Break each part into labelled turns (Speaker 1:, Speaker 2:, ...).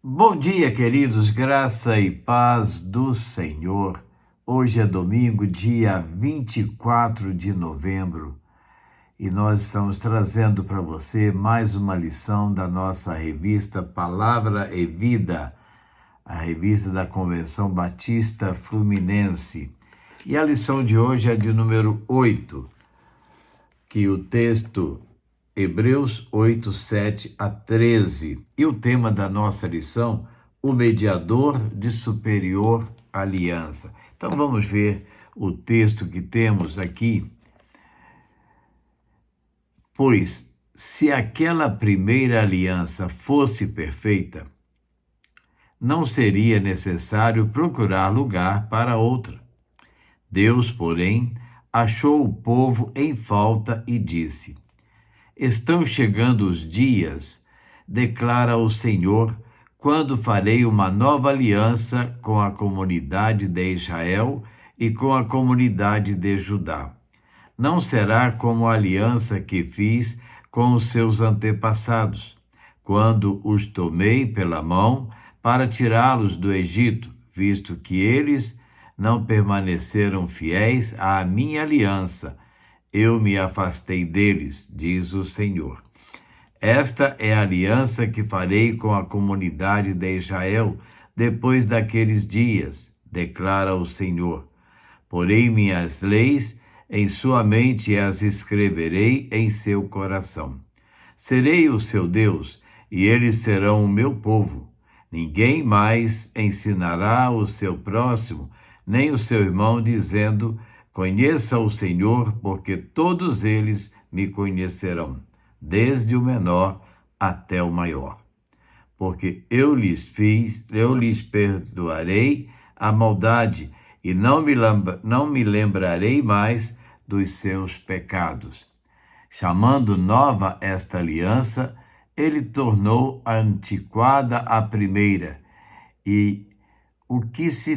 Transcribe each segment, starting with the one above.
Speaker 1: Bom dia, queridos, graça e paz do Senhor. Hoje é domingo, dia 24 de novembro, e nós estamos trazendo para você mais uma lição da nossa revista Palavra e Vida, a revista da Convenção Batista Fluminense. E a lição de hoje é de número 8, que o texto Hebreus 8, 7 a 13. E o tema da nossa lição, o mediador de superior aliança. Então vamos ver o texto que temos aqui. Pois, se aquela primeira aliança fosse perfeita, não seria necessário procurar lugar para outra. Deus, porém, achou o povo em falta e disse: Estão chegando os dias, declara o Senhor, quando farei uma nova aliança com a comunidade de Israel e com a comunidade de Judá. Não será como a aliança que fiz com os seus antepassados, quando os tomei pela mão para tirá-los do Egito, visto que eles não permaneceram fiéis à minha aliança. Eu me afastei deles, diz o Senhor. Esta é a aliança que farei com a comunidade de Israel depois daqueles dias, declara o Senhor. Porei minhas leis em sua mente e as escreverei em seu coração. Serei o seu Deus, e eles serão o meu povo. Ninguém mais ensinará o seu próximo, nem o seu irmão, dizendo: Conheça o Senhor, porque todos eles me conhecerão, desde o menor até o maior. Porque eu lhes perdoarei a maldade e não me lembrarei mais dos seus pecados. Chamando nova esta aliança, ele tornou antiquada a primeira, e o que se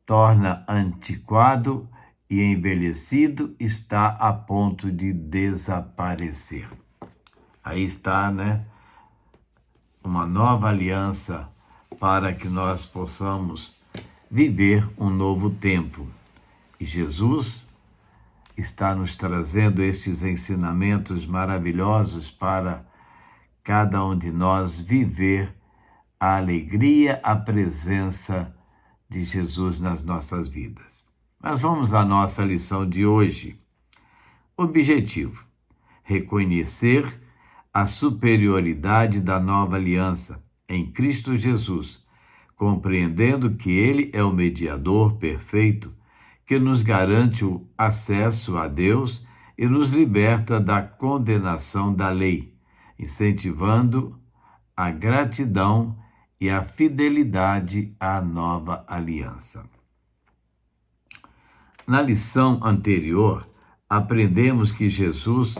Speaker 1: torna antiquado e envelhecido está a ponto de desaparecer. Aí está, uma nova aliança para que nós possamos viver um novo tempo. E Jesus está nos trazendo estes ensinamentos maravilhosos para cada um de nós viver a alegria, a presença de Jesus nas nossas vidas. Mas vamos à nossa lição de hoje. Objetivo: reconhecer a superioridade da nova aliança em Cristo Jesus, compreendendo que Ele é o mediador perfeito que nos garante o acesso a Deus e nos liberta da condenação da lei, incentivando a gratidão e a fidelidade à nova aliança. Na lição anterior, aprendemos que Jesus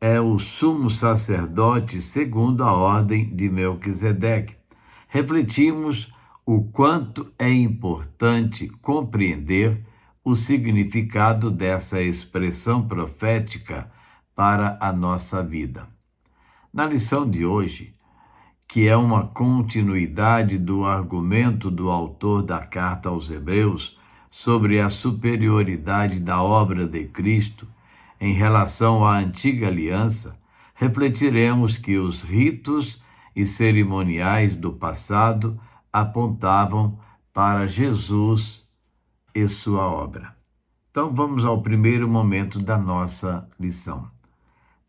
Speaker 1: é o sumo sacerdote segundo a ordem de Melquisedeque. Refletimos o quanto é importante compreender o significado dessa expressão profética para a nossa vida. Na lição de hoje, que é uma continuidade do argumento do autor da carta aos Hebreus sobre a superioridade da obra de Cristo em relação à antiga aliança, refletiremos que os ritos e cerimoniais do passado apontavam para Jesus e sua obra. Então vamos ao primeiro momento da nossa lição.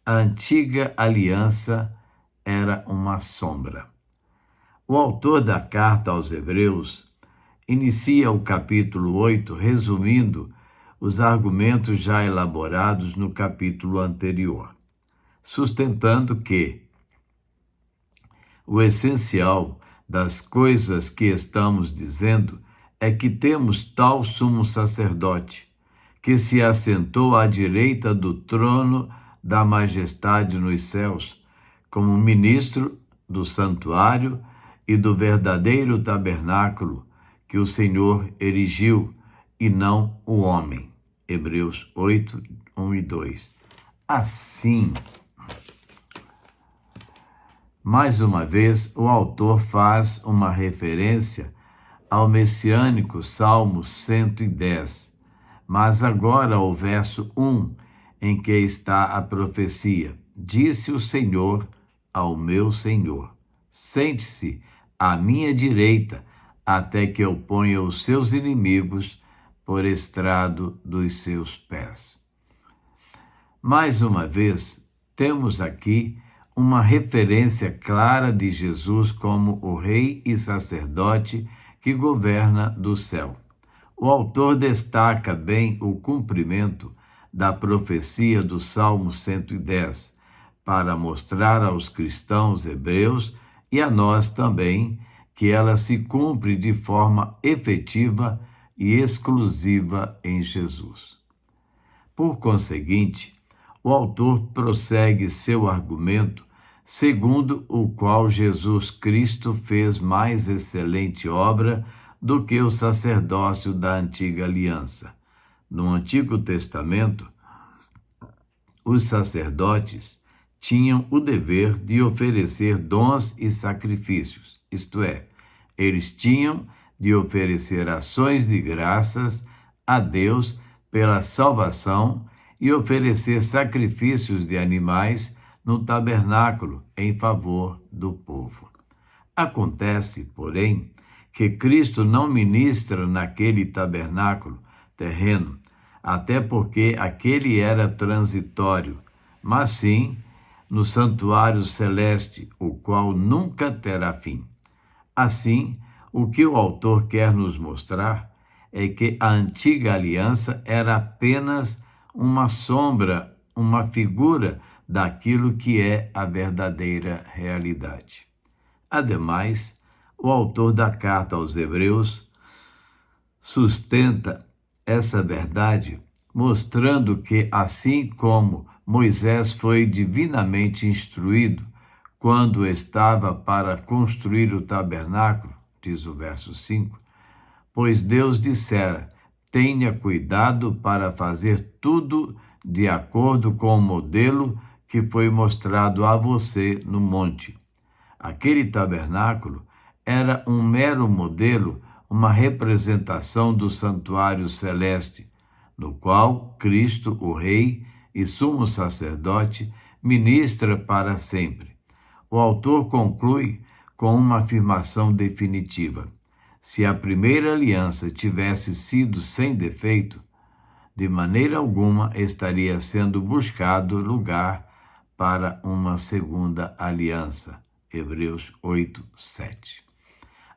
Speaker 1: A antiga aliança era uma sombra. O autor da carta aos Hebreus inicia o capítulo 8 resumindo os argumentos já elaborados no capítulo anterior, sustentando que o essencial das coisas que estamos dizendo é que temos tal sumo sacerdote, que se assentou à direita do trono da majestade nos céus, como ministro do santuário e do verdadeiro tabernáculo que o Senhor erigiu, e não o homem. Hebreus 8, 1 e 2. Assim, Mais uma vez, o autor faz uma referência ao messiânico Salmo 110, mas agora o verso 1, em que está a profecia: Disse o Senhor ao meu Senhor: Sente-se à minha direita, até que eu ponha os seus inimigos por estrado dos seus pés. Mais uma vez, temos aqui uma referência clara de Jesus como o rei e sacerdote que governa do céu. O autor destaca bem o cumprimento da profecia do Salmo 110, para mostrar aos cristãos hebreus e a nós também que ela se cumpre de forma efetiva e exclusiva em Jesus. Por conseguinte, o autor prossegue seu argumento, segundo o qual Jesus Cristo fez mais excelente obra do que o sacerdócio da antiga aliança. No Antigo Testamento, os sacerdotes tinham o dever de oferecer dons e sacrifícios, isto é, eles tinham de oferecer ações de graças a Deus pela salvação e oferecer sacrifícios de animais no tabernáculo em favor do povo. Acontece, porém, que Cristo não ministra naquele tabernáculo terreno, até porque aquele era transitório, mas sim no santuário celeste, o qual nunca terá fim. Assim, o que o autor quer nos mostrar é que a antiga aliança era apenas uma sombra, uma figura daquilo que é a verdadeira realidade. Ademais, o autor da carta aos Hebreus sustenta essa verdade, mostrando que, assim como Moisés foi divinamente instruído quando estava para construir o tabernáculo, diz o verso 5, pois Deus dissera: tenha cuidado para fazer tudo de acordo com o modelo que foi mostrado a você no monte. Aquele tabernáculo era um mero modelo, uma representação do santuário celeste, no qual Cristo, o Rei e sumo sacerdote, ministra para sempre. O autor conclui com uma afirmação definitiva: se a primeira aliança tivesse sido sem defeito, de maneira alguma estaria sendo buscado lugar para uma segunda aliança. Hebreus 8, 7.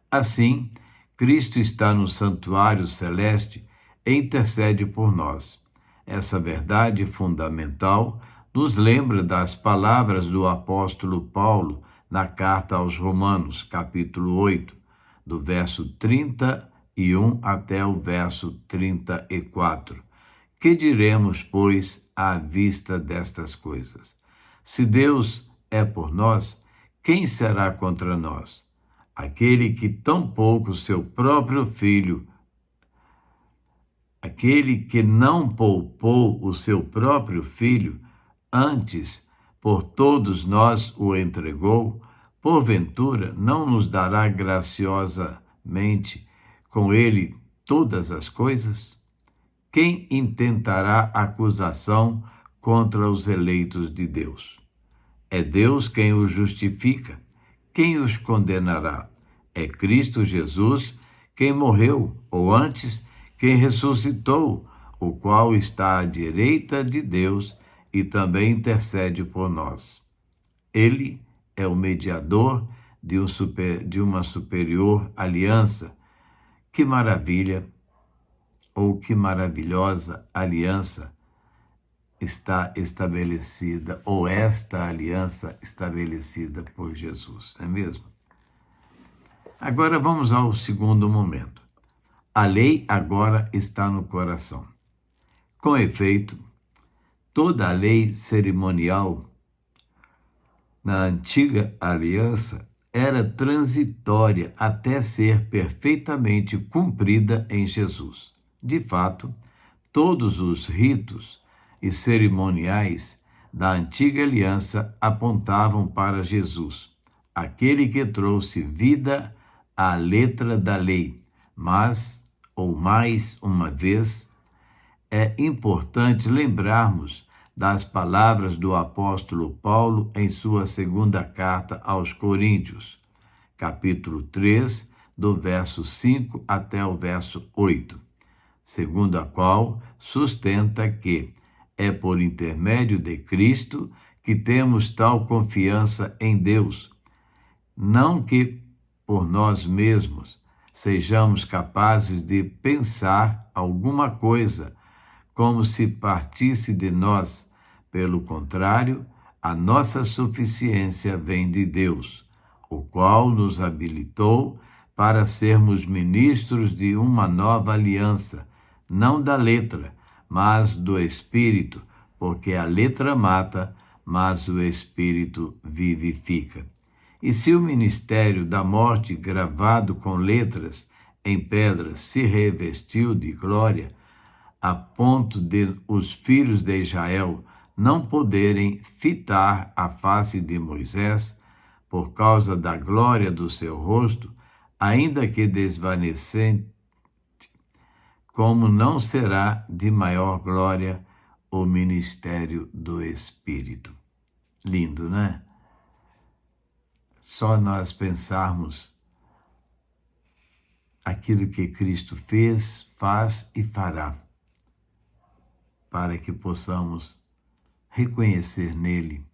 Speaker 1: Assim, Cristo está no santuário celeste e intercede por nós. Essa verdade fundamental nos lembra das palavras do apóstolo Paulo na carta aos Romanos, capítulo 8, do verso 31 até o verso 34. Que diremos, pois, à vista destas coisas? Se Deus é por nós, quem será contra nós? Aquele que tão pouco seu próprio filho, aquele que não poupou o seu próprio filho, antes por todos nós o entregou, porventura não nos dará graciosamente com ele todas as coisas? Quem intentará acusação contra os eleitos de Deus? É Deus quem os justifica. Quem os condenará? É Cristo Jesus quem morreu, ou antes, quem ressuscitou, o qual está à direita de Deus e também intercede por nós. Ele é o mediador de uma superior aliança. Que maravilha, ou que maravilhosa aliança está estabelecida, ou esta aliança estabelecida por Jesus, não é mesmo? Agora vamos ao segundo momento. A lei agora está no coração. Com efeito, toda a lei cerimonial na antiga aliança era transitória até ser perfeitamente cumprida em Jesus. De fato, todos os ritos e cerimoniais da antiga aliança apontavam para Jesus. aquele que trouxe vida à letra da lei. Mas, ou mais uma vez, é importante lembrarmos das palavras do apóstolo Paulo em sua segunda carta aos Coríntios, capítulo 3, do verso 5 até o verso 8, segundo a qual sustenta que é por intermédio de Cristo que temos tal confiança em Deus, não que por nós mesmos sejamos capazes de pensar alguma coisa como se partisse de nós. Pelo contrário, a nossa suficiência vem de Deus, o qual nos habilitou para sermos ministros de uma nova aliança, não da letra, mas do Espírito, porque a letra mata, mas o Espírito vivifica. E se o ministério da morte gravado com letras em pedras se revestiu de glória, a ponto de os filhos de Israel não poderem fitar a face de Moisés por causa da glória do seu rosto, ainda que desvanecente, como não será de maior glória o ministério do Espírito. Lindo, né? Só nós pensarmos aquilo que Cristo fez, faz e fará, para que possamos reconhecer nele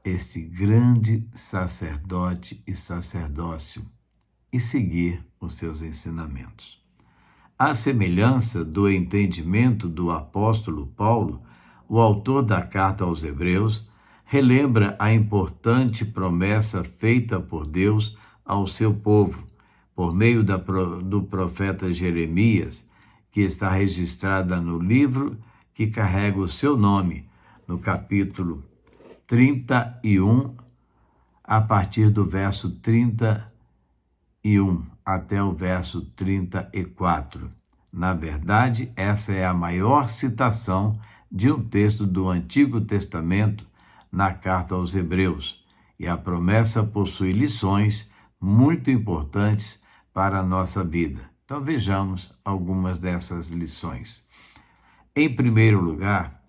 Speaker 1: este grande sacerdote e sacerdócio e seguir os seus ensinamentos. À semelhança do entendimento do apóstolo Paulo, o autor da carta aos Hebreus relembra a importante promessa feita por Deus ao seu povo, por meio do profeta Jeremias, que está registrada no livro que carrega o seu nome, no capítulo 31, a partir do verso 31 até o verso 34. Na verdade, essa é a maior citação de um texto do Antigo Testamento na carta aos Hebreus, e a promessa possui lições muito importantes para a nossa vida. Então vejamos algumas dessas lições. Em primeiro lugar,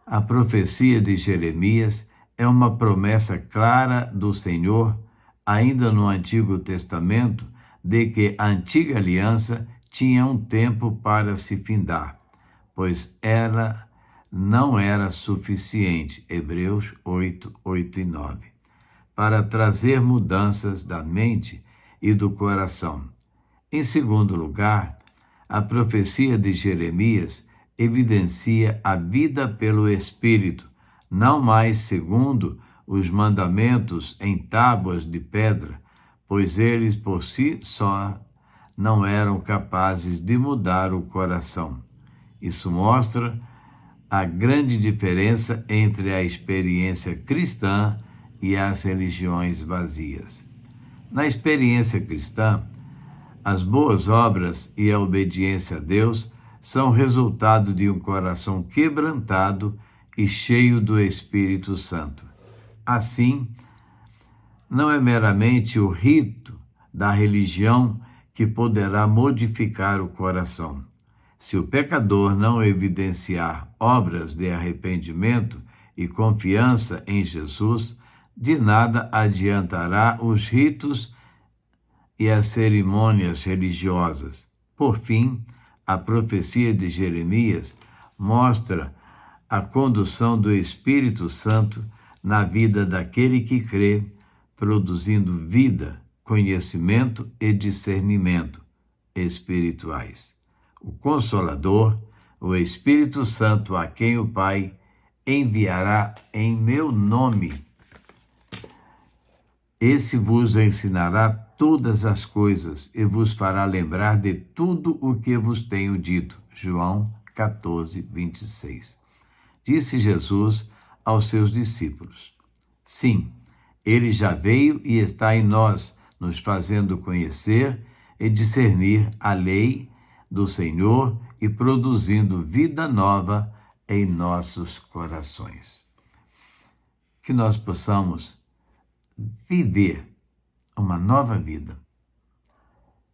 Speaker 1: a profecia de Jeremias é uma promessa clara do Senhor, ainda no Antigo Testamento, de que a antiga aliança tinha um tempo para se findar, pois ela não era suficiente, Hebreus 8, 8 e 9, para trazer mudanças da mente e do coração. Em segundo lugar, a profecia de Jeremias evidencia a vida pelo Espírito, não mais segundo os mandamentos em tábuas de pedra, pois eles por si só não eram capazes de mudar o coração. Isso mostra a grande diferença entre a experiência cristã e as religiões vazias. Na experiência cristã, as boas obras e a obediência a Deus são resultado de um coração quebrantado e cheio do Espírito Santo. Assim, não é meramente o rito da religião que poderá modificar o coração. Se o pecador não evidenciar obras de arrependimento e confiança em Jesus, de nada adiantará os ritos e as cerimônias religiosas. Por fim, a profecia de Jeremias mostra a condução do Espírito Santo na vida daquele que crê, produzindo vida, conhecimento e discernimento espirituais. O Consolador, o Espírito Santo, a quem o Pai enviará em meu nome, esse vos ensinará todas as coisas e vos fará lembrar de tudo o que vos tenho dito. João 14, 26. Disse Jesus aos seus discípulos: sim, ele já veio e está em nós, nos fazendo conhecer e discernir a lei do Senhor e produzindo vida nova em nossos corações. que nós possamos viver uma nova vida.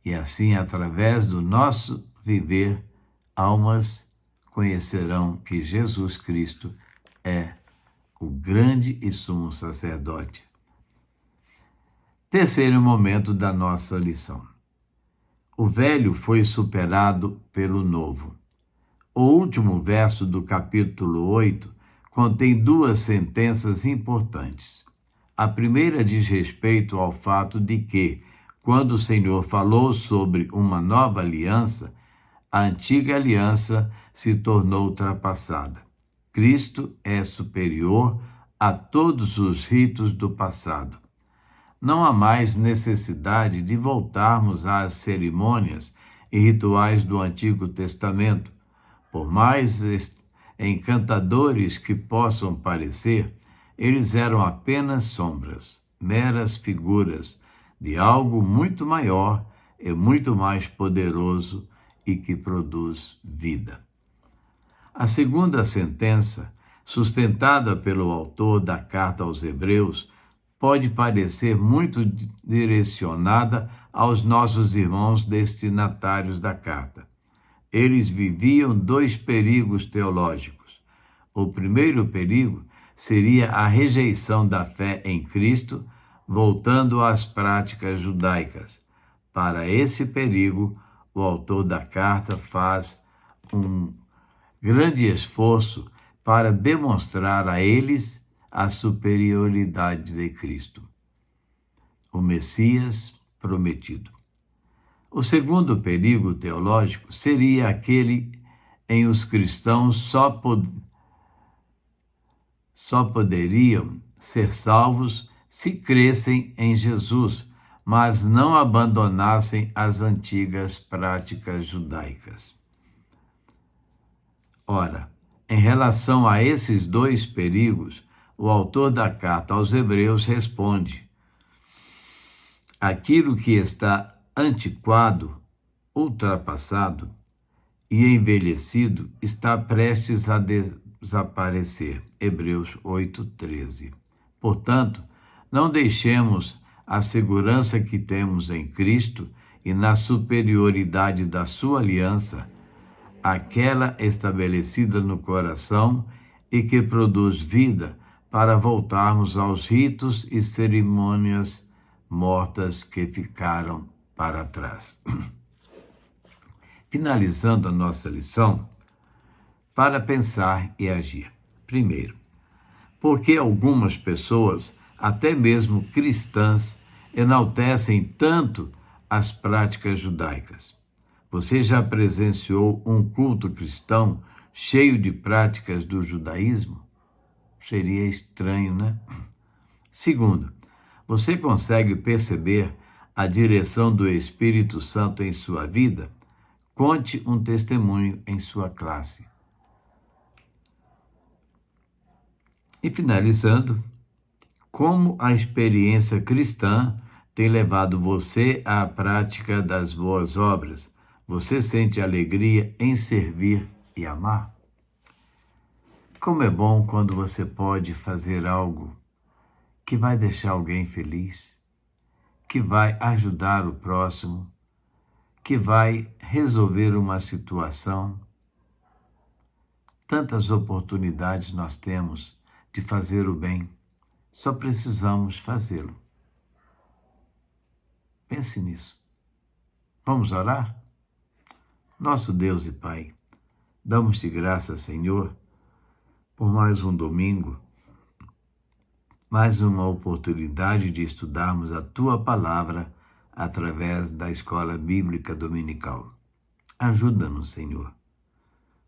Speaker 1: E assim, através do nosso viver, almas conhecerão que Jesus Cristo é o grande e sumo sacerdote. Terceiro momento da nossa lição. O velho foi superado pelo novo. O último verso do capítulo 8 contém duas sentenças importantes. A primeira diz respeito ao fato de que, quando o Senhor falou sobre uma nova aliança, a antiga aliança se tornou ultrapassada. Cristo é superior a todos os ritos do passado. Não há mais necessidade de voltarmos às cerimônias e rituais do Antigo Testamento. Por mais encantadores que possam parecer, eles eram apenas sombras, meras figuras de algo muito maior e muito mais poderoso e que produz vida. A segunda sentença, sustentada pelo autor da carta aos Hebreus, pode parecer muito direcionada aos nossos irmãos destinatários da carta. Eles viviam dois perigos teológicos. O primeiro perigo seria a rejeição da fé em Cristo, voltando às práticas judaicas. Para esse perigo, o autor da carta faz um grande esforço para demonstrar a eles a superioridade de Cristo, o Messias prometido. O segundo perigo teológico seria aquele em os cristãos só poderiam ser salvos se crescem em Jesus, mas não abandonassem as antigas práticas judaicas. Ora, em relação a esses dois perigos, o autor da carta aos Hebreus responde: aquilo que está antiquado, ultrapassado e envelhecido está prestes a desaparecer. Hebreus 8:13. Portanto, não deixemos a segurança que temos em Cristo e na superioridade da sua aliança, aquela estabelecida no coração e que produz vida, para voltarmos aos ritos e cerimônias mortas que ficaram para trás. Finalizando a nossa lição, para pensar e agir. Primeiro, porque algumas pessoas, até mesmo cristãs, enaltecem tanto as práticas judaicas. Você já presenciou um culto cristão cheio de práticas do judaísmo? Seria estranho, né? Segundo, você consegue perceber a direção do Espírito Santo em sua vida? Conte um testemunho em sua classe. E finalizando, como a experiência cristã tem levado você à prática das boas obras? Você sente alegria em servir e amar? Como é bom quando você pode fazer algo que vai deixar alguém feliz, que vai ajudar o próximo, que vai resolver uma situação. Tantas oportunidades nós temos de fazer o bem, só precisamos fazê-lo. Pense nisso. Vamos orar? Nosso Deus e Pai, damos-te graças, Senhor, por mais um domingo, mais uma oportunidade de estudarmos a Tua Palavra através da Escola Bíblica Dominical. Ajuda-nos, Senhor,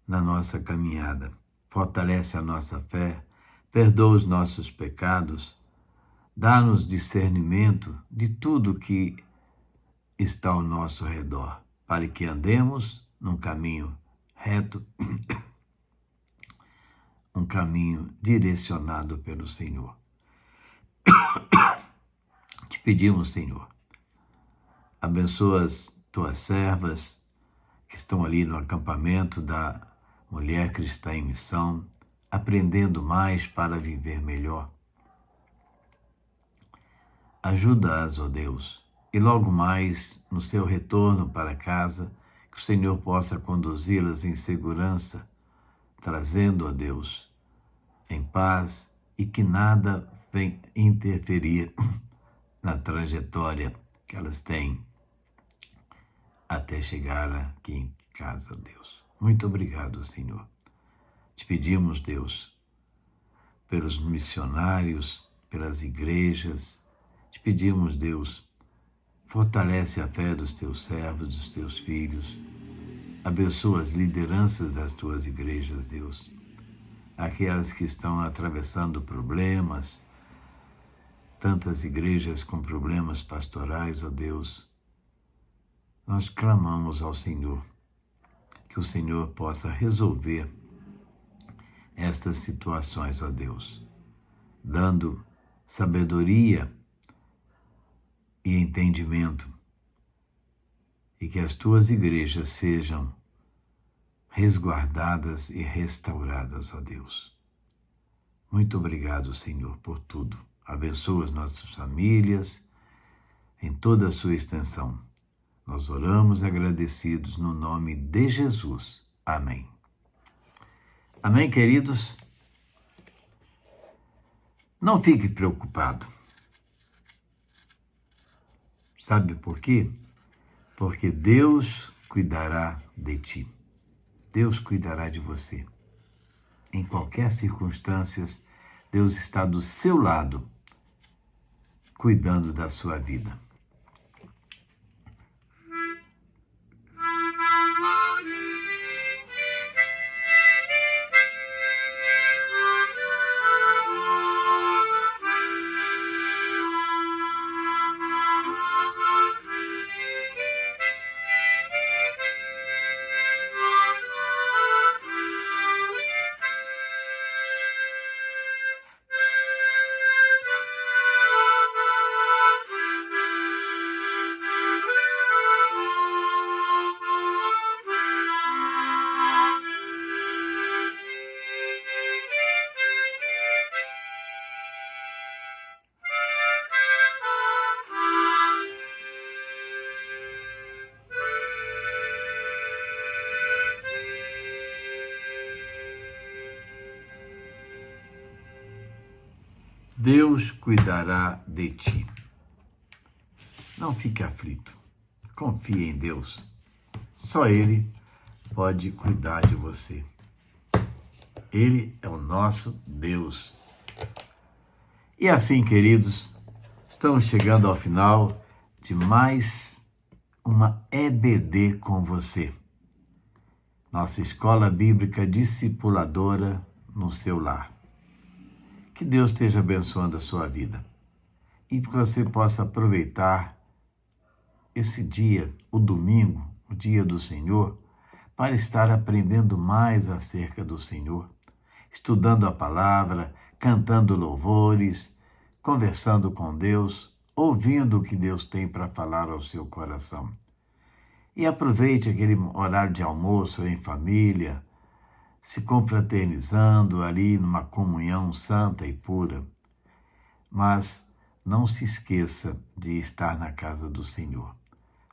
Speaker 1: na nossa caminhada. Fortalece a nossa fé, perdoa os nossos pecados, dá-nos discernimento de tudo que está ao nosso redor, para que andemos num caminho reto, um caminho direcionado pelo Senhor. Te pedimos, Senhor, abençoa as tuas servas que estão ali no acampamento da Mulher Cristã em Missão, aprendendo mais para viver melhor. Ajuda-as, ó Deus, e logo mais, no seu retorno para casa, que o Senhor possa conduzi-las em segurança, trazendo, ó Deus, em paz, e que nada venha interferir na trajetória que elas têm até chegar aqui em casa, ó Deus. Muito obrigado, Senhor. Te pedimos, Deus, pelos missionários, pelas igrejas. Te pedimos, Deus, fortalece a fé dos teus servos, dos teus filhos. Abençoa as lideranças das tuas igrejas, Deus. Aquelas que estão atravessando problemas, tantas igrejas com problemas pastorais, ó Deus. Nós clamamos ao Senhor, que o Senhor possa resolver estas situações, ó Deus, dando sabedoria e entendimento, e que as tuas igrejas sejam resguardadas e restauradas, ó Deus. Muito obrigado, Senhor, por tudo. Abençoa as nossas famílias em toda a sua extensão. Nós oramos agradecidos no nome de Jesus. Amém. Amém, queridos? Não fique preocupado. Sabe por quê? Porque Deus cuidará de ti. Deus cuidará de você. Em qualquer circunstância, Deus está do seu lado, cuidando da sua vida. Deus cuidará de ti. Não fique aflito. Confie em Deus. Só Ele pode cuidar de você. Ele é o nosso Deus. E assim, queridos, estamos chegando ao final de mais uma EBD com você. Nossa Escola Bíblica Discipuladora no seu lar. Que Deus esteja abençoando a sua vida e que você possa aproveitar esse dia, o domingo, o dia do Senhor, para estar aprendendo mais acerca do Senhor, estudando a palavra, cantando louvores, conversando com Deus, ouvindo o que Deus tem para falar ao seu coração. E aproveite aquele horário de almoço em família, se confraternizando ali numa comunhão santa e pura. Mas não se esqueça de estar na casa do Senhor.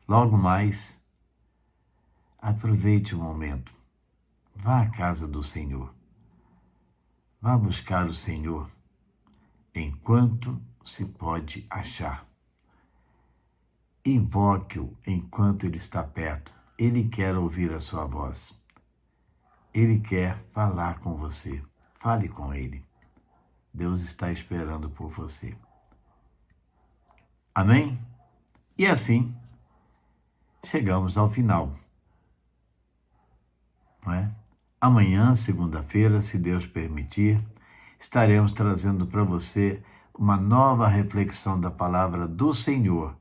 Speaker 1: Logo mais, aproveite o momento. Vá à casa do Senhor. Vá buscar o Senhor enquanto se pode achar. Invoque-o enquanto Ele está perto. Ele quer ouvir a sua voz. Ele quer falar com você. Fale com Ele. Deus está esperando por você. Amém? E assim, chegamos ao final. Não é? Amanhã, segunda-feira, se Deus permitir, estaremos trazendo para você uma nova reflexão da palavra do Senhor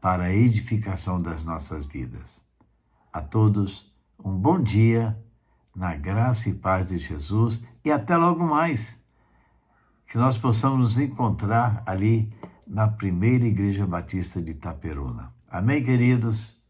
Speaker 1: para a edificação das nossas vidas. A todos, um bom dia, na graça e paz de Jesus, e até logo mais. Que nós possamos nos encontrar ali na primeira Igreja Batista de Itaperuna. Amém, queridos?